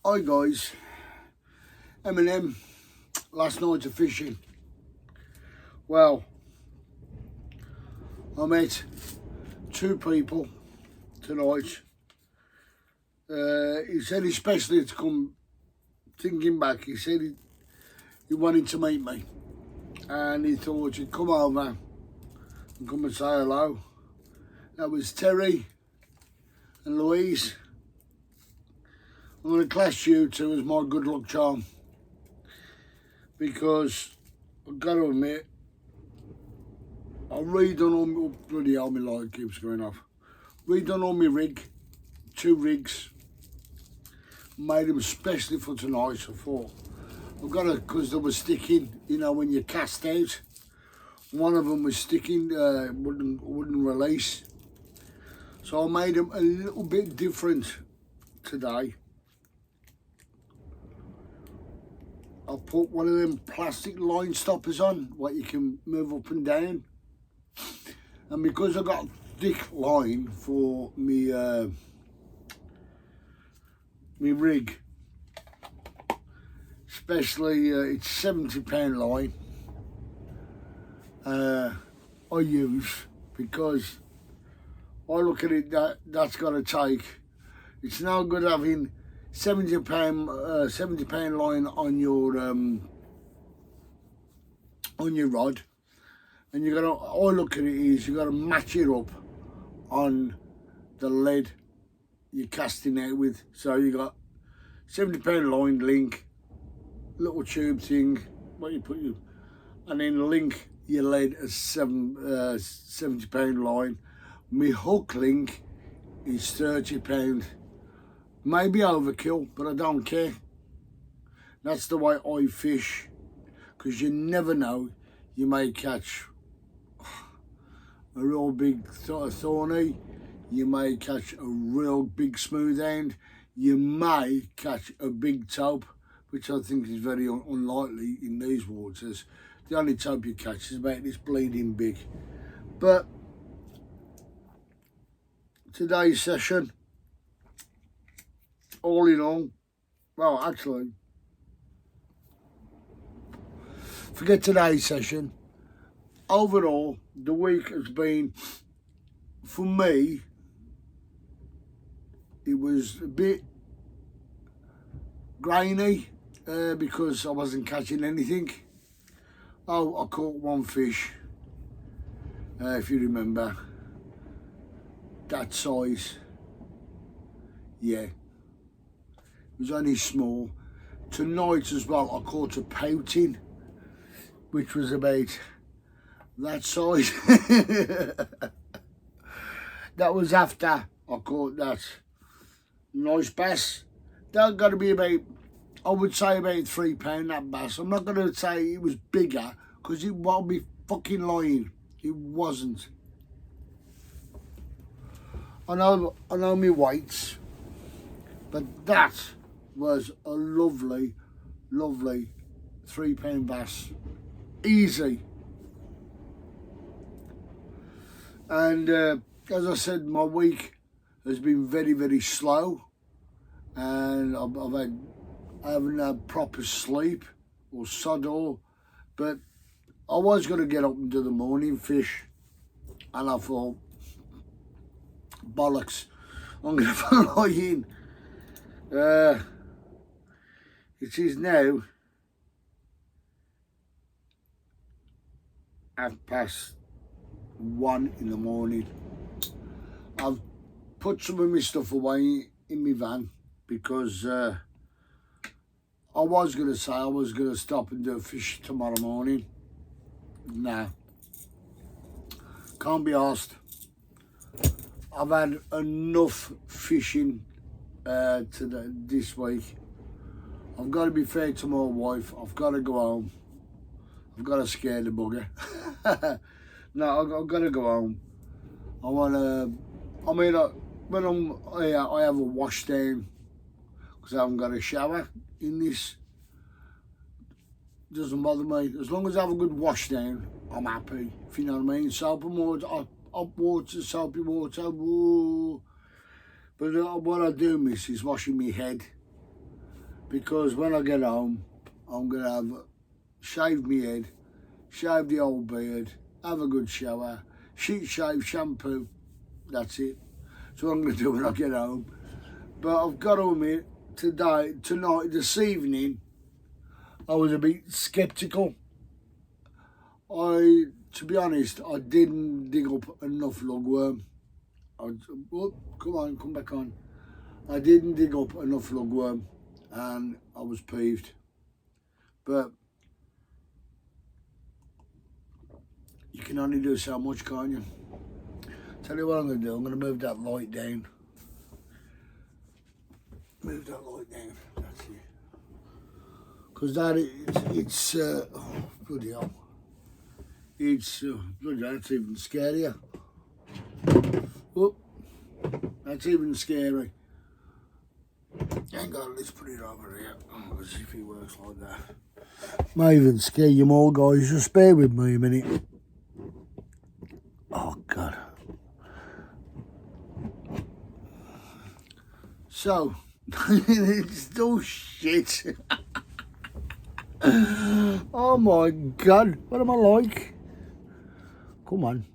Hi guys, Eminem, last night of fishing. Well, I met two people tonight. He said especially to come, thinking back, he said he wanted to meet me and he thought he'd come over and come and say hello. That was Terry and Louise. I'm going to class you two as my good luck charm because I've got to admit, I redone all my, bloody hell, my light keeps going off. Redone all my rig, 2 rigs, made them especially for tonight. I thought, I've got to, because they were sticking, you know, when you cast out. One of them was sticking, wouldn't release. So I made them a little bit different today. I put one of them plastic line stoppers on, what you can move up and down. And because I got thick line for me me rig, especially it's £70 line I use, because I look at it that's got to take. It's no good having £70 line on your rod, and you got to. I look at it is you got to match it up on the lead you're casting out with. So you got £70 line link, little tube thing, what you put you, and then link your lead as £70 line. My hook link is £30. Maybe overkill, but I don't care. That's the way I fish, because you never know, you may catch a real big thorny, you may catch a real big smooth end, you may catch a big taupe, which I think is very unlikely in these waters. The only taupe you catch is about this bleeding big. But today's session, all in all, well, actually, forget today's session. Overall, the week has been, for me, it was a bit grainy because I wasn't catching anything. Oh, I caught one fish, if you remember, that size, yeah. It was only small. Tonight as well, I caught a pouting, which was about that size. That was after I caught that nice bass. That got to be about, I would say about £3, that bass. I'm not going to say it was bigger, because it won't be fucking lying. It wasn't. I know my weights, but that was a lovely, lovely £3 bass, easy. And as I said, my week has been very, very slow, and I haven't had proper sleep or sod all, but I was going to get up and do the morning fish, and I thought, bollocks, I'm going to fly in. It is now 1:30 in the morning. I've put some of my stuff away in my van because I was going to say I was going to stop and do a fish tomorrow morning. Nah, can't be asked. I've had enough fishing this week. I've got to be fair to my wife. I've got to go home. I've got to scare the bugger. No, I've got to go home. I want to, I mean, when I have a wash down, because I haven't got a shower in this. Doesn't bother me. As long as I have a good wash down, I'm happy, if you know what I mean. Soap and water, hot water, soapy water, woo. But what I do miss is washing my head. because when I get home, I'm going to have shaved my head, shave the old beard, have a good shower, sheet shave, shampoo. That's it. That's what I'm going to do when I get home. But I've got to admit, tonight, this evening, I was a bit sceptical. To be honest, I didn't dig up enough lugworm. Oh, come on, come back on. I didn't dig up enough lugworm, and I was peeved. But you can only do so much, can't you? Tell you what I'm going to do. I'm going to move that light down. Move that light down. That's it. Because it's oh, bloody hell. It's bloody hell, that's even scarier. Oh, that's even scary. Hang on, let's put it over here. Oh, let's see if it works like that. Might even scare you more, guys. Just bear with me a minute. Oh, God. So, it's still shit. Oh, my God. What am I like? Come on.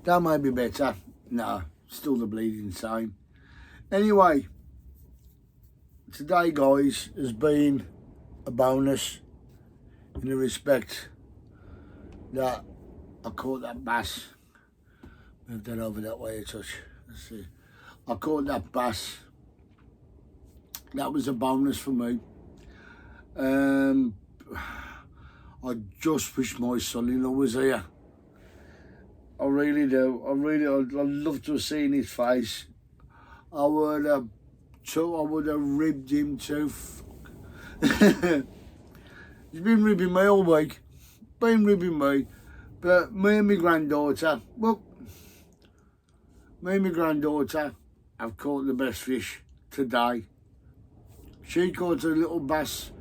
That might be better. No, still the bleeding same. Anyway, today, guys, has been a bonus in the respect that I caught that bass. Move that over that way a touch. Let's see. I caught that bass. That was a bonus for me. I just wish my son-in-law was here. I really do. I'd love to have seen his face. I would have ribbed him too. He's been ribbing me all week. Been ribbing me. But me and my granddaughter, have caught the best fish today. She caught a little bass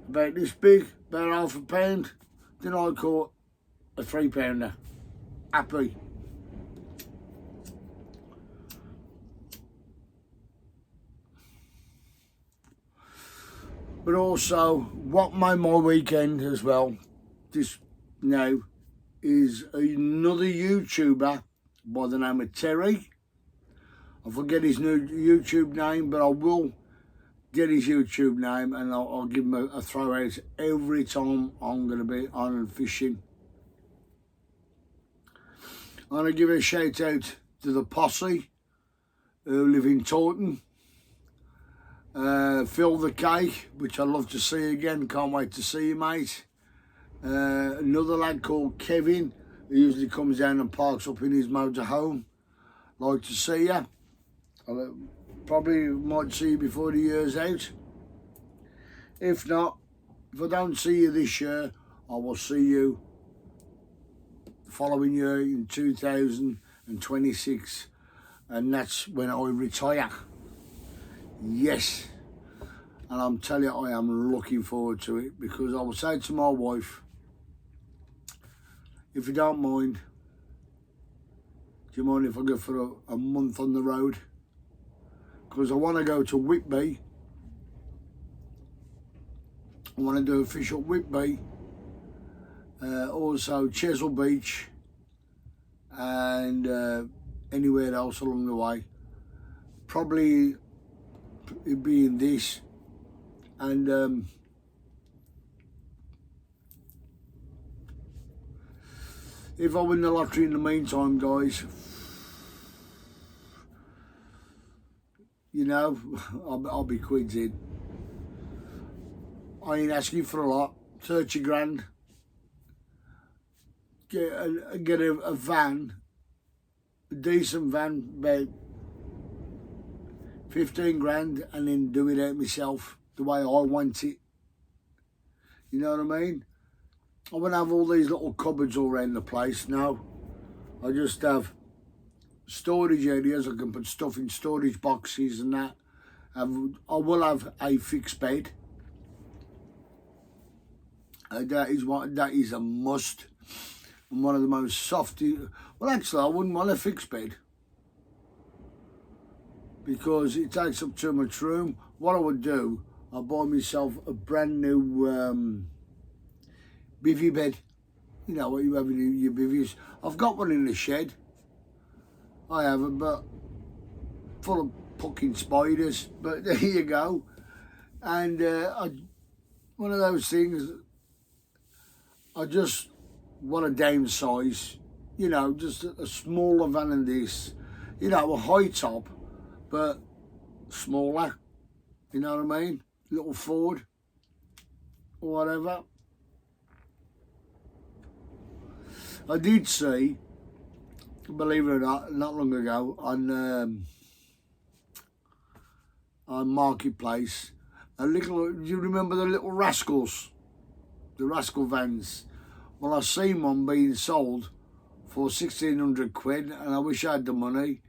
about this big, about half a pound. Then I caught a 3-pounder. Happy. But also, what made my weekend as well, this now, is another YouTuber by the name of Terry. I forget his new YouTube name, but I will get his YouTube name and I'll give him a throw out every time I'm going to be on fishing. I'm going to give a shout out to the posse who live in Taunton. Phil the Cake, which I'd love to see again. Can't wait to see you, mate. Another lad called Kevin, who usually comes down and parks up in his motorhome. Like to see you. I probably might see you before the year's out. If not, if I don't see you this year, I will see you following year in 2026, and that's when I retire. Yes, and I'm telling you, I am looking forward to it, because I will say to my wife, if you don't mind, do you mind if I go for a month on the road? Because I want to go to Whitby. I want to do a fish at Whitby. Also Chesil Beach, and anywhere else along the way. Probably it'd be in this, and if I win the lottery in the meantime, guys, you know, I'll be quids in. I ain't asking for a lot, 30 grand. Get a van, a decent van, about 15 grand, and then do it out myself the way I want it. You know what I mean? I won't have all these little cupboards all around the place. No, I just have storage areas. I can put stuff in storage boxes and that. I will have a fixed bed. That is a must. And one of the most softy. Well, actually, I wouldn't want a fixed bed. because it takes up too much room. What I would do, I'd buy myself a brand new bivvy bed. You know what you have in your bivvies. I've got one in the shed. I haven't, but full of fucking spiders. But there you go. And one of those things, I just want to downsize. You know, just a smaller van than this. You know, a high top, but smaller. You know what I mean? Little Ford or whatever. I did see, believe it or not long ago on Marketplace, a little. Do you remember the little Rascals, the Rascal vans? Well, I seen one being sold for 1,600 quid, and I wish I had the money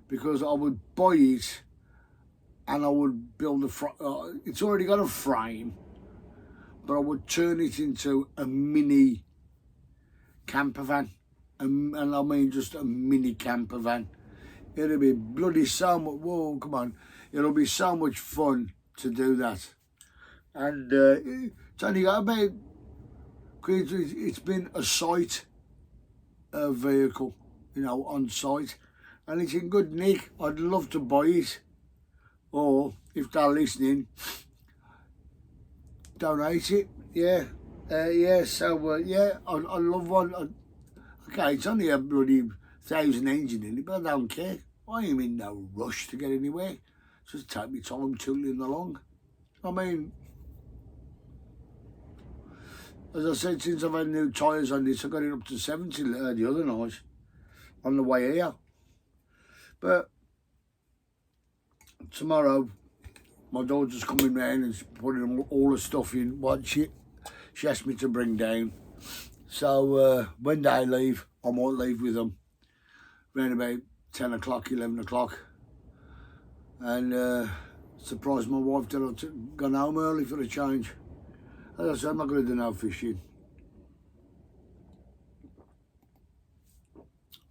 because I would buy it and I would build a. It's already got a frame, but I would turn it into a mini camper van, and I mean just a mini camper van. It'll be bloody so much. Whoa, come on! It'll be so much fun to do that, and it's only got about. It's been a site, a vehicle, you know, on site, and it's in good nick. I'd love to buy it, or if they're listening, donate it. Yeah. Yeah, so yeah, I love one. Okay, it's only a bloody 1,000 engine in it, but I don't care. I ain't in no rush to get anywhere. Just take me time tooling along. I mean, as I said, since I've had new tyres on this, I got it up to 70 the other night on the way here. But tomorrow, my daughter's coming round and she's putting all the stuff in what she asked me to bring down. So when they leave, I might leave with them around about 10 o'clock, 11 o'clock. And surprise my wife that I've gone home early for a change. As I said, I'm not going to do no fishing.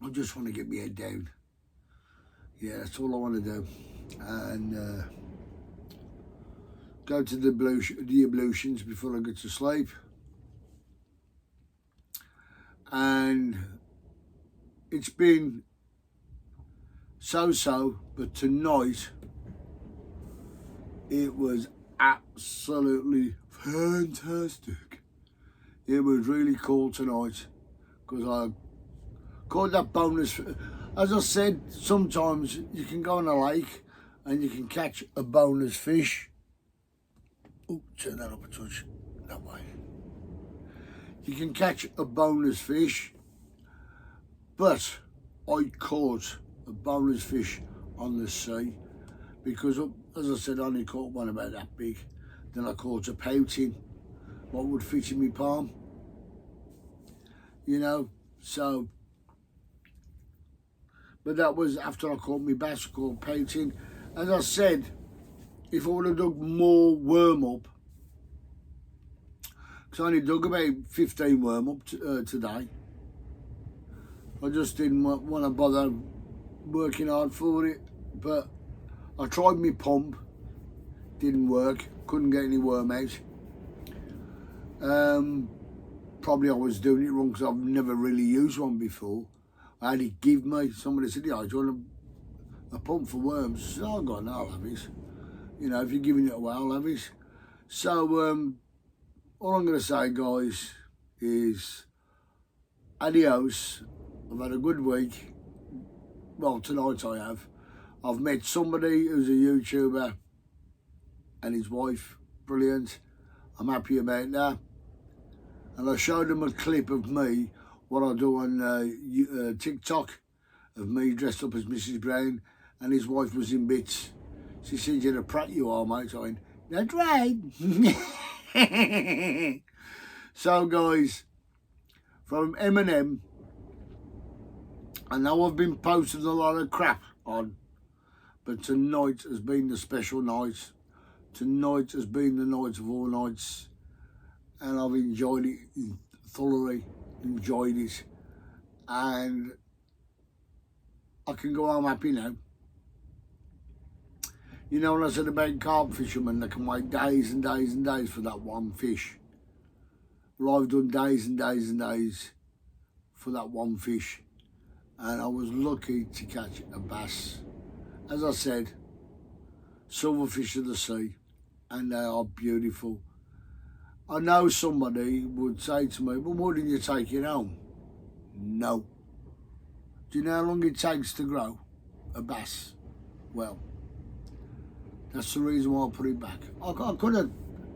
I just want to get my head down. Yeah, that's all I want to do. And go to the ablutions before I get to sleep. And it's been so-so, but tonight it was absolutely fantastic. It was really cool tonight because I caught that bonus. As I said, sometimes you can go on a lake and you can catch a bonus fish. Oh, turn that up a touch, that way. You can catch a bonus fish, but I caught a bonus fish on the sea because, as I said, I only caught one about that big. Then I caught a pouting, what would fit in my palm, you know, so. But that was after I caught my bass, caught pouting. As I said, if I would have dug more worm up, because I only dug about 15 worm up today. I just didn't want to bother working hard for it. But I tried my pump, didn't work, couldn't get any worm out. Probably I was doing it wrong because I've never really used one before. I had it give me, somebody said, yeah, do you want a pump for worms? I said, oh, God, no, I'll have it. You know, if you're giving it away, I'll have it. So, all I'm going to say, guys, is adios. I've had a good week. Well, tonight I have. I've met somebody who's a YouTuber and his wife. Brilliant. I'm happy about that. And I showed them a clip of me, what I do on TikTok, of me dressed up as Mrs. Brown, and his wife was in bits. She said, you're a prat you are, mate. I went, that's right. So, guys, from Eminem, I know I've been posting a lot of crap on, but tonight has been the special night. Tonight has been the night of all nights, and I've enjoyed it thoroughly, enjoyed it, and I can go home happy now. You know when I said about carp fishermen, they can wait days and days and days for that one fish. Well, I've done days and days and days for that one fish. And I was lucky to catch a bass. As I said, silverfish of the sea, and they are beautiful. I know somebody would say to me, well, why didn't you take it home? No. Do you know how long it takes to grow a bass? Well, that's the reason why I put it back. I could have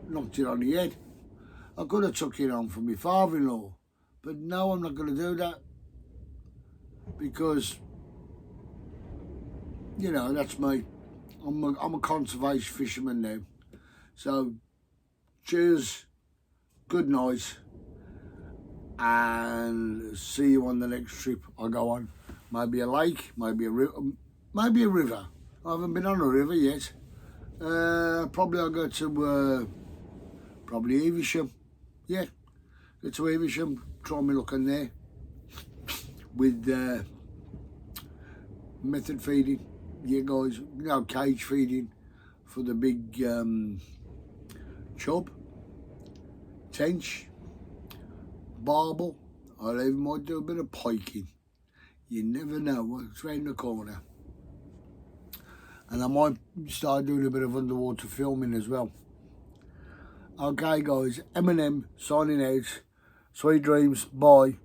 knocked it on the head. I could have took it on for my father-in-law. But no, I'm not going to do that. Because, you know, that's me. I'm a conservation fisherman now. So, cheers, good night, and see you on the next trip I go on. Maybe a lake, maybe a river. I haven't been on a river yet. Probably I'll go to probably Evesham. Yeah, go to Evesham, try me luck in there with method feeding. Yeah, guys, you know, cage feeding for the big chub, tench, barbel. I even might do a bit of piking. You never know what's round the corner. And I might start doing a bit of underwater filming as well. Okay, guys, Eminem signing out. Sweet dreams. Bye.